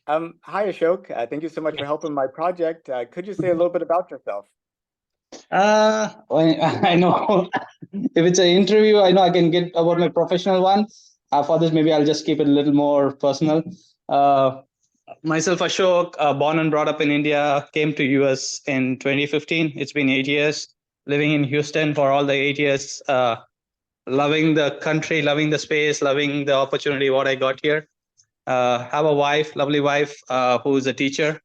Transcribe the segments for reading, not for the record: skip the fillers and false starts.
Hi, Ashok. Thank you so much for helping my project. Could you say a little bit about yourself? I know if it's an interview, I know I can get about my professional one. For this, maybe I'll just keep it a little more personal. Uh, Myself, Ashok, born and brought up in India, came to US in 2015. It's been 8 years living in Houston for all the 8 years. Loving the country, loving the space, loving the opportunity what I got here. Have a wife, lovely wife, who is a teacher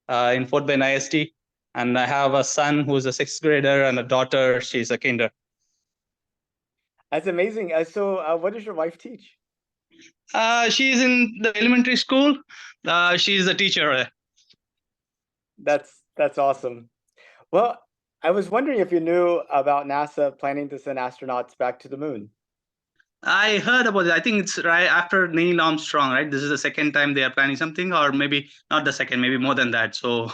in Fort Bend ISD. And I have a son who's a sixth grader and a daughter, she's a kinder. That's amazing. What does your wife teach? She's in the elementary school. She's a teacher. That's awesome. Well, I was wondering if you knew about NASA planning to send astronauts back to the moon. I heard about it. I think it's right after Neil Armstrong, right? This is the second time they are planning something, or maybe not the second, maybe more than that. So,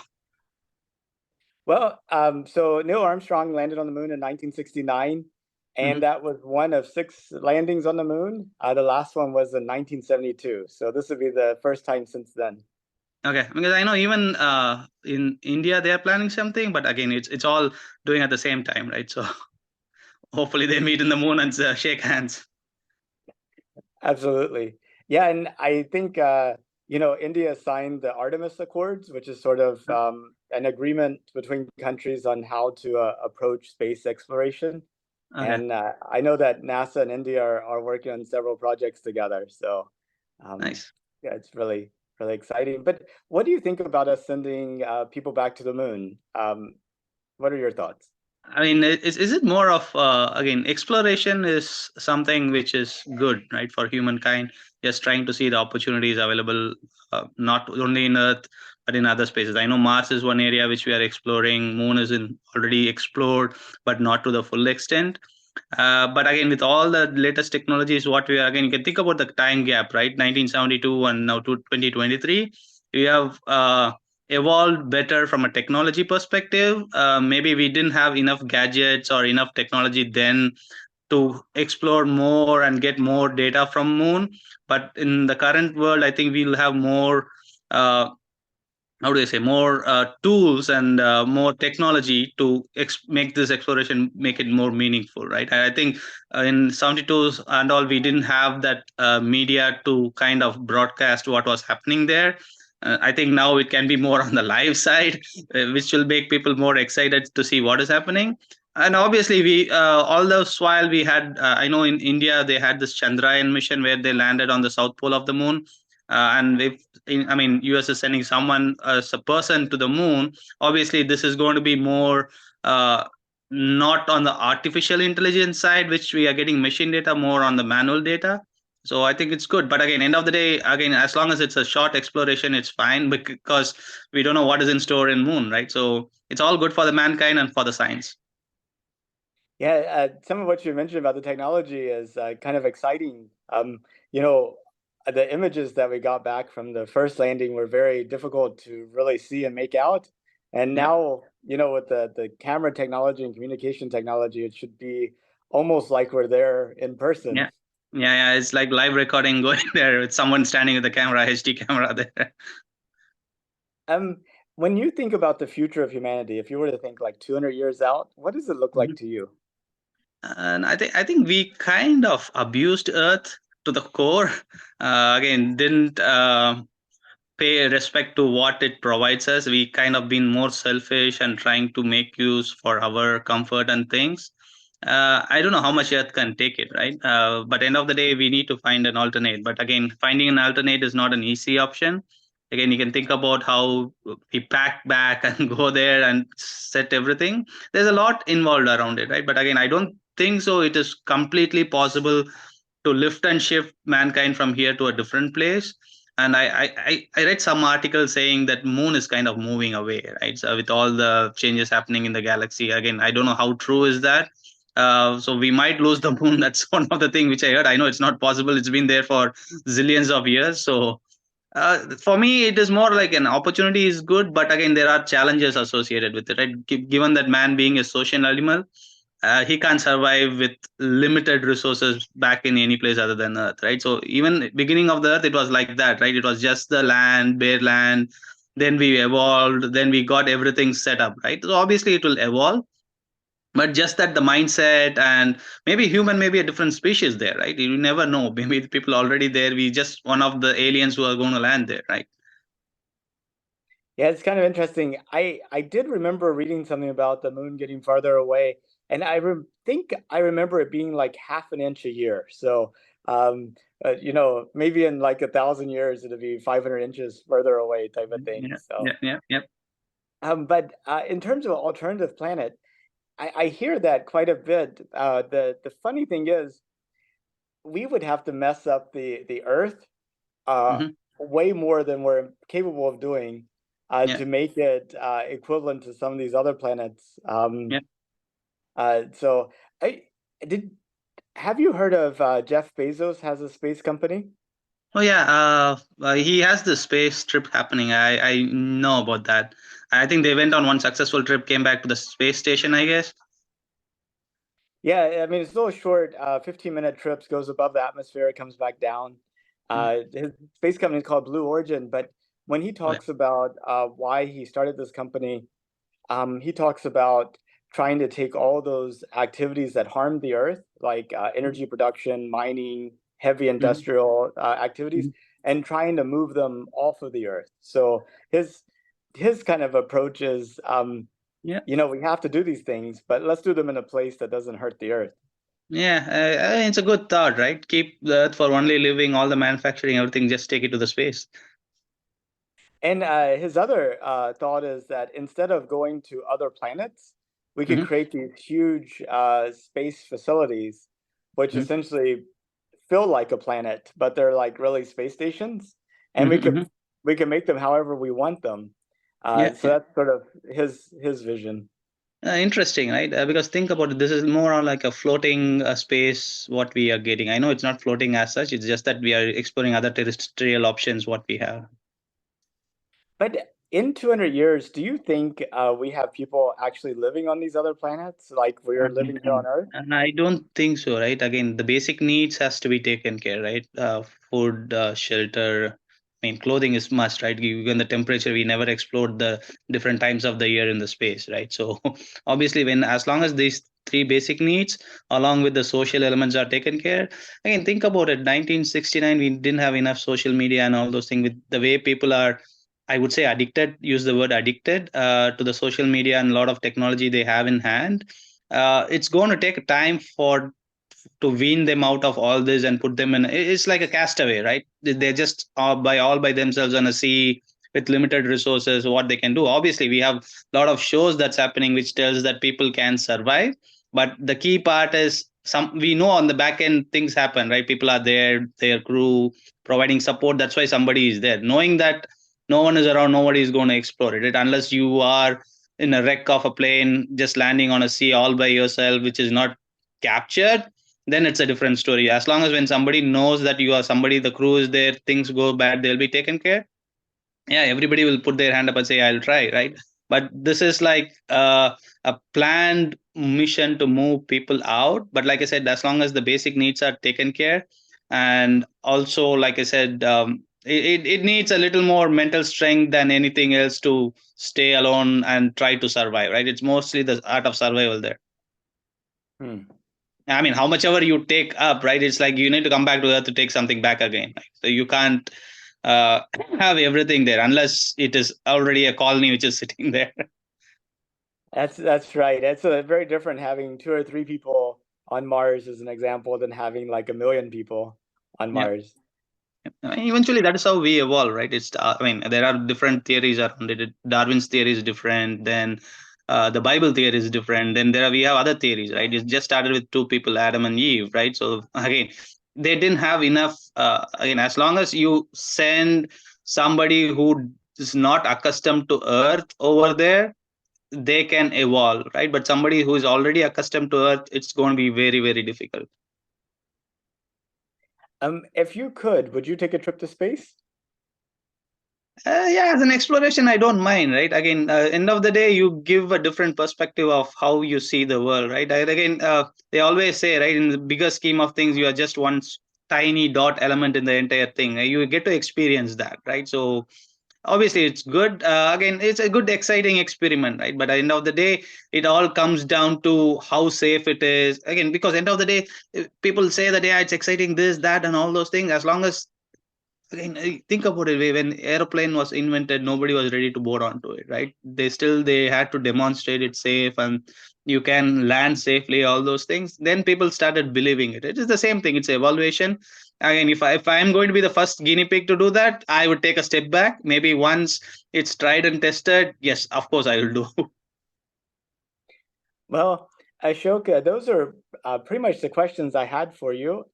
So Neil Armstrong landed on the moon in 1969, and mhm. that was one of 6 landings on the moon. The last one was in 1972. So this would be the first time since then. Okay, because I know even in India they are planning something, but again, it's all doing at the same time, right? So hopefully they meet in the moon and shake hands. Absolutely. Yeah, and I think India signed the Artemis Accords, which is sort of an agreement between countries on how to approach space exploration. Okay, And I know that NASA and India are working on several projects together. So nice. yeah, it's really, really exciting. But what do you think about us sending people back to the moon? What are your thoughts? I mean, is it more of again, exploration is something which is good, right, for humankind, just trying to see the opportunities available, not only in Earth but in other spaces. I know Mars is one area which we are exploring. Moon is in already explored, but not to the full extent. But again, with all the latest technologies, what we are again, you can think about the time gap, right? 1972 and now to 2023, we have evolved better from a technology perspective. Maybe we didn't have enough gadgets or enough technology then to explore more and get more data from moon. But in the current world, I think we'll have more. How do I say, more tools and more technology to make this exploration, make it more meaningful, right? And I think in 72s and all, we didn't have that media to kind of broadcast what was happening there. I think now it can be more on the live side, which will make people more excited to see what is happening. And obviously we all those while we had I know in India they had this Chandrayaan mission where they landed on the south pole of the moon. And if I mean, US is sending someone as a person to the moon. Obviously, this is going to be more not on the artificial intelligence side, which we are getting machine data, more on the manual data. So I think it's good. But again, end of the day, again, as long as it's a short exploration, it's fine because we don't know what is in store in moon, right? So it's all good for the mankind and for the science. Yeah, some of what you mentioned about the technology is kind of exciting. You know, the images that we got back from the first landing were very difficult to really see and make out. And Yeah. now, with the camera technology and communication technology, it should be almost like we're there in person. Yeah. Yeah, yeah, it's like live recording going there with someone standing with the camera, HD camera there. Um, when you think about the future of humanity, if you were to think like 200 years out, what does it look like to you? And I think we kind of abused Earth to the core. Again, didn't pay respect to what it provides us. We kind of been more selfish and trying to make use for our comfort and things. I don't know how much Earth can take it, right? But end of the day, we need to find an alternate. But again, finding an alternate is not an easy option. Again, you can think about how we pack back and go there and set everything. There's a lot involved around it, right? But again, I don't think so. It is completely possible to lift and shift mankind from here to a different place. And I read some articles saying that moon is kind of moving away, right? So with all the changes happening in the galaxy, again, I don't know how true is that. So we might lose the moon. That's one of the things which I heard. I know it's not possible. It's been there for zillions of years. So for me, it is more like an opportunity is good, but again, there are challenges associated with it, right? Given that man being a social animal, he can't survive with limited resources back in any place other than Earth, right? So even beginning of the Earth, it was like that, right? It was just the land, bare land. Then we evolved. Then we got everything set up, right? So obviously it will evolve, but just that the mindset and maybe human, maybe a different species there, right? You never know. Maybe the people already there. We just one of the aliens who are going to land there, right? Yeah, it's kind of interesting. I did remember reading something about the moon getting farther away, and think I remember it being like half an inch a year. So, maybe in like 1,000 years, it'll be 500 inches further away, type of thing. Yeah, So, yeah, yeah, yeah. but in terms of alternative planet, I hear that quite a bit. The funny thing is, we would have to mess up the Earth uh, Hmm. way more than we're capable of doing Yeah, to make it equivalent to some of these other planets. yeah. So, I did. Have you heard of Jeff Bezos has a space company? Oh yeah, he has the space trip happening. I know about that. I think they went on one successful trip, came back to the space station, I guess. Yeah, I mean it's a little short, 15-minute trips, goes above the atmosphere, it comes back down. Mm. His space company is called Blue Origin, but when he Oh, yeah. talks about why he started this company, he talks about trying to take all those activities that harm the earth, like energy production, mining, heavy Mhm, industrial activities, mhm. and trying to move them off of the earth. So his kind of approach is, Yeah, we have to do these things, but let's do them in a place that doesn't hurt the earth. yeah. It's a good thought, right? Keep the Earth for only living, all the manufacturing, everything. Just take it to the space. And his other thought is that instead of going to other planets, we could Hmm. create these huge space facilities, which Hmm. essentially feel like a planet, but they're like really space stations, and Hmm. we could Hmm. we can make them however we want them. Yeah, So yeah. that's sort of his vision. Interesting, right? Because think about it, this is more on like a floating space. What we are getting, I know it's not floating as such. It's just that we are exploring other terrestrial options. What we have. But in 200 years, do you think we have people actually living on these other planets like we're living here on Earth? And I don't think so, right? Again, the basic needs has to be taken care, right? Food, shelter. I mean, clothing is must, right? Given the temperature, we never explored the different times of the year in the space, right? So obviously, when as long as these three basic needs, along with the social elements, are taken care. Again, think about it. 1969, we didn't have enough social media and all those things. With the way people are, I would say, addicted. Use the word addicted to the social media and a lot of technology they have in hand. It's going to take time for to wean them out of all this and put them in. It's like a castaway, right? They're just all by themselves on a sea with limited resources. What they can do, obviously, we have a lot of shows that's happening which tells that people can survive, but the key part is some we know on the back end things happen, right? People are there, their crew providing support. That's why somebody is there, knowing that no one is around, nobody is going to explore it, right? Unless you are in a wreck of a plane just landing on a sea all by yourself, which is not captured, then it's a different story. As long as when somebody knows that you are somebody, the crew is there, things go bad, they'll be taken care. Yeah, everybody will put their hand up and say, I'll try, right? But this is like a planned mission to move people out. But like I said, as long as the basic needs are taken care, and also, like I said, it needs a little more mental strength than anything else to stay alone and try to survive, right? It's mostly the art of survival there. Hmm. I mean, how much ever you take up, right? It's like you need to come back to Earth to take something back again. Right? So you can't uh, have everything there unless it is already a colony which is sitting there. That's right. It's a very different having two or three people on Mars as an example than having like 1 million people on Yeah. Mars. I mean, eventually, that is how we evolve, right? I mean, there are different theories around it. Darwin's theory is different. Then the Bible theory is different. Then we have other theories, right? It just started with two people, Adam and Eve, right? So again, they didn't have enough. Again, as long as you send somebody who is not accustomed to Earth over there, they can evolve, right? But somebody who is already accustomed to Earth, it's going to be very, very difficult. If you could, would you take a trip to space? Yeah, as an exploration, I don't mind, right? Again, end of the day, you give a different perspective of how you see the world, right? Again, they always say, right, in the bigger scheme of things, you are just one tiny dot element in the entire thing. You get to experience that, right? So obviously, it's good. Again, it's a good, exciting experiment, right? But at the end of the day, it all comes down to how safe it is. Again, because end of the day, people say that yeah, it's exciting, this, that, and all those things. As long as again think about it, when airplane was invented, nobody was ready to board onto it, right? They had to demonstrate it's safe and you can land safely, all those things. Then people started believing it. It is the same thing, it's evaluation. Again, if I am going to be the first guinea pig to do that, I would take a step back. Maybe once it's tried and tested, yes, of course I will do. Well, Ashoka, those are pretty much the questions I had for you.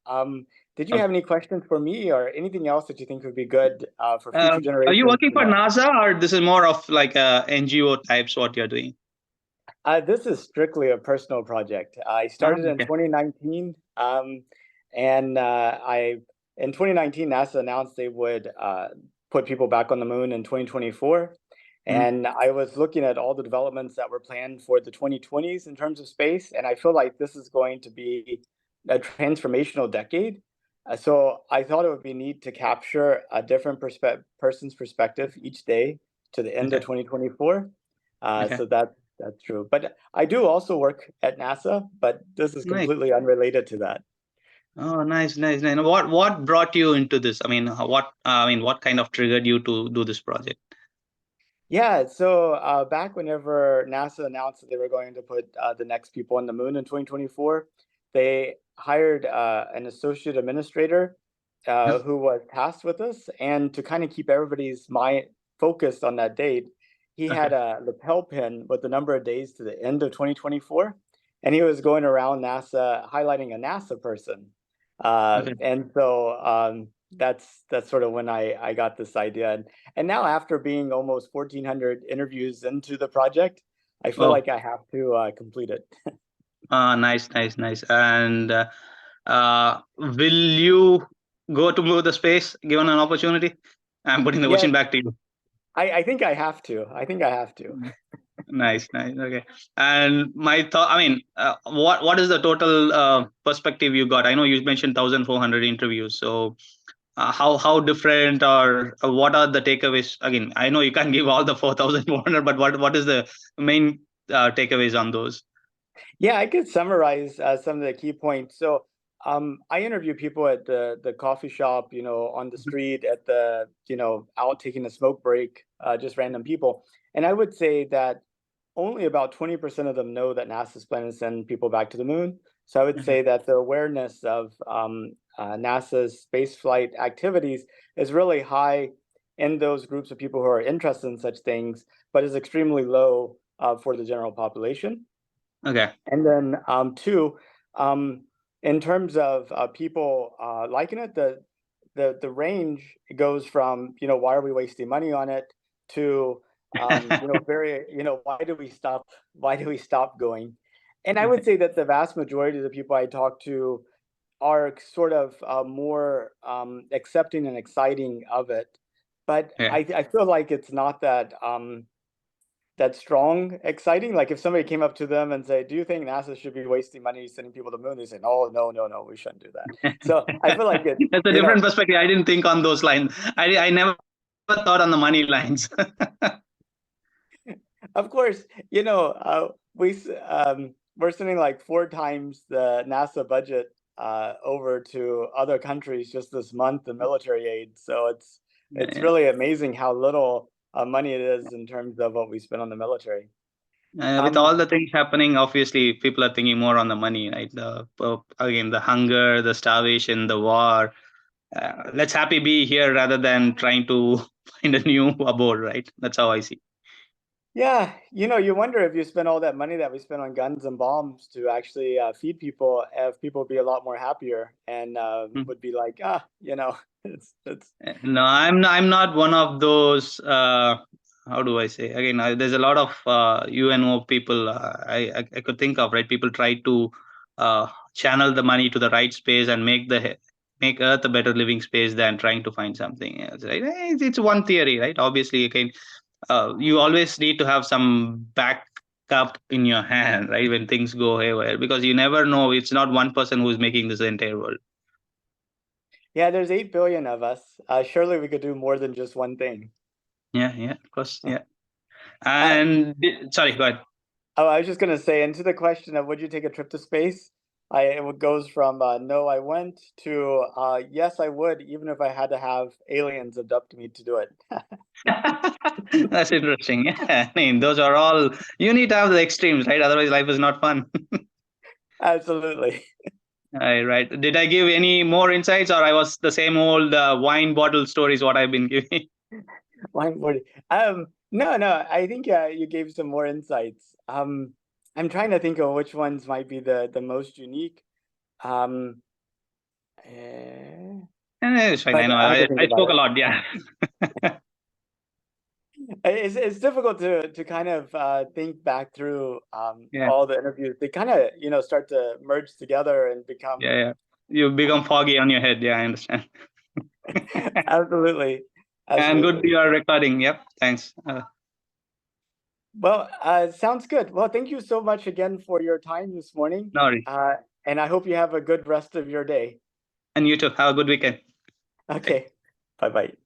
Did you have any questions for me or anything else that you think would be good for future Are you generations working to for know? NASA, or this is more of like a NGO types what you're doing? This is strictly a personal project. I Ah, started in okay. 2019, and I in 2019 NASA announced they would put people back on the moon in 2024, Mhm. and I was looking at all the developments that were planned for the 2020s in terms of space, and I feel like this is going to be a transformational decade. So I thought it would be neat to capture a different person's perspective each day to the end of Okay. 2024. Okay. So that's true. But I do also work at NASA, but this is Nice. completely unrelated to that. Oh, nice, nice, nice. What brought you into this? I mean, what kind of triggered you to do this project? Yeah, so back whenever NASA announced that they were going to put the next people on the moon in 2024, they hired an associate administrator who was tasked with this. And to kind of keep everybody's mind focused on that date, he had Okay. a lapel pin with the number of days to the end of 2024. And he was going around NASA highlighting a NASA person. Okay. And so that's sort of when I got this idea. And now, after being almost 1,400 interviews into the project, I feel Oh, like I have to complete it. nice, nice, nice. And will you go to move the space given an opportunity? I'm putting the Yes, question back to you. I think I have to. I think I have to. Nice, nice. Okay. And my thought, I mean, what is the total perspective you got? I know you mentioned 1,400 interviews. So how different, or what are the takeaways? Again, I know you can't give all the 4,400, but what is the main takeaways on those? Yeah, I could summarize some of the key points. So, I interview people at the coffee shop, on the street, at the, out taking a smoke break, just random people. And I would say that only about 20% of them know that NASA's planning to send people back to the moon. So I would Okay. say that the awareness of NASA's spaceflight activities is really high in those groups of people who are interested in such things, but is extremely low for the general population. Okay. And then two, um, in terms of people liking it, the range goes from, why are we wasting money on it, to very, why do we stop going? And I would Okay. say that the vast majority of the people I talk to are sort of more accepting and exciting of it. But Okay. I feel like it's not that strong exciting. Like if somebody came up to them and said, "Do you think NASA should be wasting money sending people to the moon?" They say, "No, no, no, no, we shouldn't do that." So I feel like it's That's a different perspective. I didn't think on those lines. I never thought on the money lines. of course, we're sending like four times the NASA budget over to other countries just this month in military aid. So it's Yeah. really amazing how little money it is in terms of what we spend on the military. With Um, all the things happening, obviously people are thinking more on the money, right? Again, the hunger, the starvation, the war. Let's happy be here rather than trying to find a new abode, right? That's how I see. Yeah, you wonder if you spend all that money that we spend on guns and bombs to actually feed people, if people would be a lot more happier and Mhm. would be like, it's No, I'm not one of those. How do I say? Again, there's a lot of UNO people I could think of, right? People try to channel the money to the right space and make the make Earth a better living space than trying to find something else, right? It's one theory, right? Obviously, again, you always need to have some backup in your hand, right? When things go haywire, because you never know. It's not one person who's making this entire world. Yeah, there's 8 billion of us. Surely we could do more than just one thing. Yeah, yeah, of course, Yeah. yeah. Uh, And sorry, go ahead. oh, I was just gonna say, into the question of would you take a trip to space? It goes from no, I went to yes, I would, even if I had to have aliens abduct me to do it. That's interesting. Yeah, I mean, those are all you need to have the extremes, right? Otherwise, life is not fun. Absolutely. Right. Did I give any more insights, or I was the same old wine bottle stories what I've been giving? Line 40. No, no, I think you gave some more insights. I'm trying to think of which ones might be the most unique. Um, eh, It's fine. but I know. I have to think I about spoke a it. lot. Yeah. It's difficult to kind of think back through Yeah. all the interviews. They kind of start to merge together and become Yeah. Yeah. You become foggy on your head. Yeah, I understand. absolutely, And good absolutely. you are recording. Yep. Thanks. Well, sounds good. Well, thank you so much again for your time this morning, No worries. uh, and I hope you have a good rest of your day. And you too. Have a good weekend. Bye. Okay, bye bye.